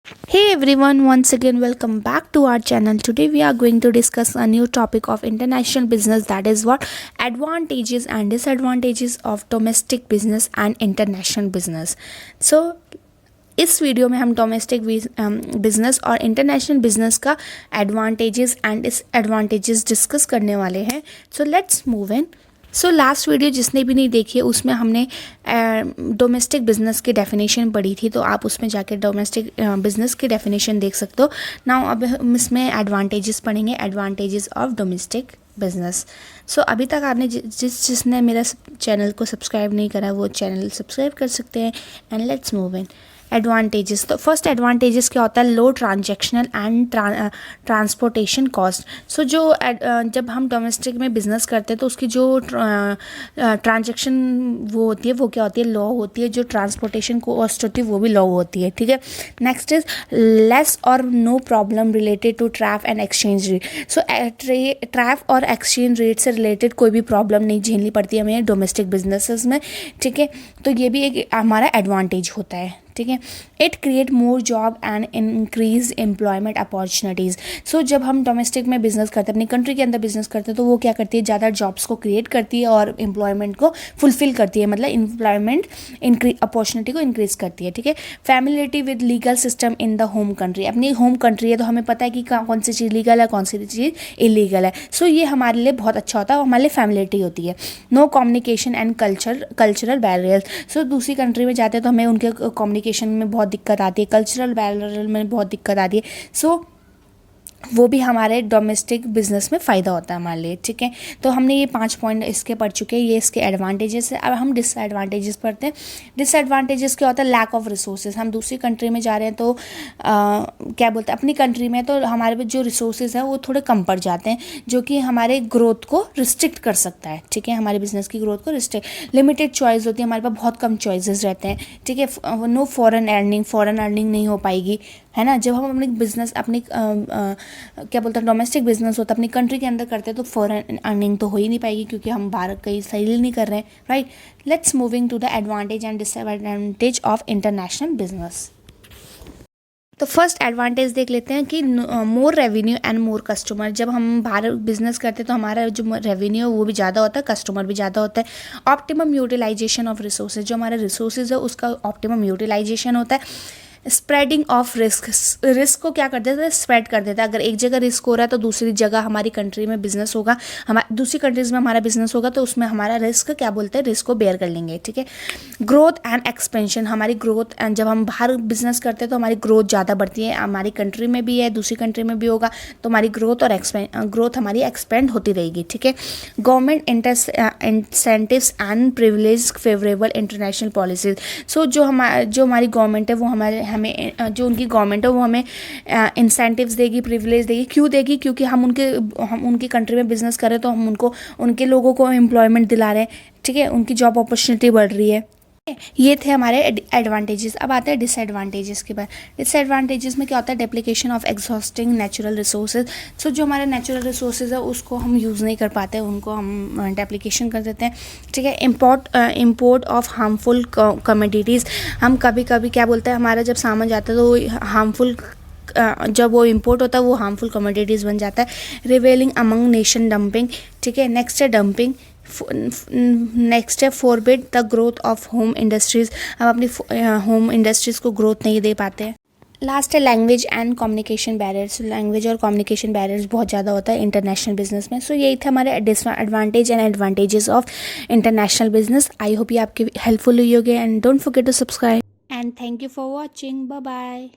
Hey everyone, once again welcome back to our channel. Today we are going to discuss a new topic of international business, that is what advantages and disadvantages of domestic business and international business. So इस video में हम domestic business और international business का advantages and disadvantages discuss करने वाले हैं. So let's move in. So last video जिसने भी नहीं देखी है उसमें हमने डोमेस्टिक बिजनेस की डेफिनेशन पढ़ी थी, तो आप उसमें जाके डोमेस्टिक बिजनेस की डेफिनेशन देख सकते हो. नाउ अब हम इसमें एडवांटेजेस पढ़ेंगे, एडवांटेजेस ऑफ डोमेस्टिक बिजनेस. सो अभी तक आपने जिसने मेरा चैनल को सब्सक्राइब नहीं करा वो चैनल सब्सक्राइब कर सकते हैं. And let's move in. Advantages, तो फर्स्ट एडवांटेजेस क्या होता है? लो ट्रांजैक्शनल एंड ट्रांसपोर्टेशन कॉस्ट. सो जो जब हम डोमेस्टिक में बिजनेस करते हैं तो उसकी जो ट्रांजैक्शन वो होती है वो क्या होती है? लो होती है. जो ट्रांसपोर्टेशन कॉस्ट होती है वो भी लो होती है. ठीक है. नेक्स्ट इज लेस और no problem related to tariff and exchange rate. So tariff और एक्सचेंज रेट से रिलेटेड कोई भी प्रॉब्लम नहीं झेलनी पड़ती है हमें डोमेस्टिक बिजनेसेस में. ठीक है. तो ये भी एक हमारा एडवांटेज होता है. ठीक है. It create more job and increase employment opportunities. So जब हम डोमेस्टिक में बिजनेस करते हैं, अपनी कंट्री के अंदर बिजनेस करते हैं, तो वो क्या करती है? ज़्यादा जॉब्स को क्रिएट करती है और एम्प्लॉयमेंट को फुलफिल करती है, मतलब एम्प्लॉयमेंट अपॉर्चुनिटी को इंक्रीज करती है. ठीक है. Familiarity with legal system in the home country. अपनी होम कंट्री है तो हमें पता है कि कौन सी चीज़ लीगल है, कौन सी चीज़ इलीगल है. सो ये हमारे लिए बहुत अच्छा होता है, हमारे लिए फैमिलिटी होती है. No communication and cultural barriers. So दूसरी कंट्री में जाते हैं तो हमें उनके कम्युनिकेशन में बहुत दिक्कत आती है, कल्चरल बैरियर में बहुत दिक्कत आती है. सो वो भी हमारे डोमेस्टिक बिजनेस में फ़ायदा होता है हमारे लिए. ठीक है. तो हमने ये 5 पॉइंट इसके पढ़ चुके हैं, ये इसके एडवांटेजेस है. अब हम डिसएडवांटेजेस पढ़ते हैं. डिसएडवांटेजेस क्या होता है? Lack of resources. हम दूसरी कंट्री में जा रहे हैं तो क्या बोलते हैं, अपनी कंट्री में तो हमारे पास जो रिसोर्सेज हैं वो थोड़े कम पड़ जाते हैं, जो कि हमारे ग्रोथ को रिस्ट्रिक्ट कर सकता है. ठीक है. हमारे बिजनेस की ग्रोथ को रिस्ट्रिक्ट, लिमिटेड चॉइस होती है हमारे पास, बहुत कम चॉइसेस रहते हैं. ठीक है. नो फॉरेन अर्निंग नहीं हो पाएगी, है ना. जब हम अपनी बिजनेस अपनी क्या बोलते हैं डोमेस्टिक बिजनेस होता है अपनी कंट्री के अंदर करते हैं तो फॉरेन अर्निंग तो हो ही नहीं पाएगी क्योंकि हम बाहर कहीं सेल नहीं कर रहे हैं. Right. Let's moving to the advantage and disadvantage of international business. तो फर्स्ट एडवांटेज देख लेते हैं कि more revenue and more customer. जब हम बाहर बिजनेस करते हैं तो हमारा जो रेवेन्यू है वो भी ज़्यादा होता है, कस्टमर भी ज़्यादा होता है. Optimum utilization of resources. जो हमारे रिसोर्सेज है उसका ऑप्टिमम यूटिलाइजेशन होता है. स्प्रेडिंग ऑफ रिस्क को क्या कर देता है? स्प्रेड कर देता है. अगर एक जगह रिस्क हो रहा है तो दूसरी जगह हमारी कंट्री में बिजनेस होगा, दूसरी कंट्रीज में हमारा बिजनेस होगा तो उसमें हमारा रिस्क क्या बोलते हैं? रिस्क को बेयर कर लेंगे. ठीक है. Growth and expansion. हमारी ग्रोथ, जब हम बाहर बिजनेस करते हैं तो हमारी ग्रोथ ज़्यादा बढ़ती है, हमारी कंट्री में भी है दूसरी कंट्री में भी होगा तो हमारी ग्रोथ हमारी एक्सपेंड होती रहेगी. ठीक है. Government incentives and privilege favourable international policies. So जो हमारी गवर्नमेंट है वो हमें जो उनकी गवर्नमेंट है वो हमें इंसेंटिव्स देगी, प्रिविलेज देगी. क्यों देगी? क्योंकि हम उनकी कंट्री में बिजनेस करें तो हम उनके लोगों को एम्प्लॉयमेंट दिला रहे हैं. ठीक है. उनकी जॉब अपॉर्चुनिटी बढ़ रही है. ये थे हमारे एडवांटेजेस. अब आते हैं डिसएडवांटेजेस के बाद. डिसएडवांटेजेस में क्या होता है? डेप्लीकेशन ऑफ एग्जॉस्टिंग नेचुरल रिसोर्सेज. सो जो हमारे नेचुरल रिसोर्सेज है उसको हम यूज़ नहीं कर पाते, उनको हम डेप्लीकेशन कर देते हैं. ठीक है. Import of harmful commodities. हम कभी कभी क्या बोलते हैं, हमारा जब सामान जाता है तो वो हार्मफुल, जब वो इम्पोर्ट होता है वो हार्मफुल कमोडिटीज़ बन जाता है. Revealing among nation dumping. ठीक है. नेक्स्ट है डंपिंग. नेक्स्ट है forbid the growth of home industries. हम अपनी होम इंडस्ट्रीज़ को ग्रोथ नहीं दे पाते हैं. लास्ट है language and communication barriers. Language और कम्युनिकेशन बैरियर्स बहुत ज़्यादा होता है इंटरनेशनल बिजनेस में. सो यही थे हमारे disadvantage and advantages of international business. I hope ये आपके हेल्पफुल हुई होगी and don't forget to subscribe and thank you for watching. Bye bye.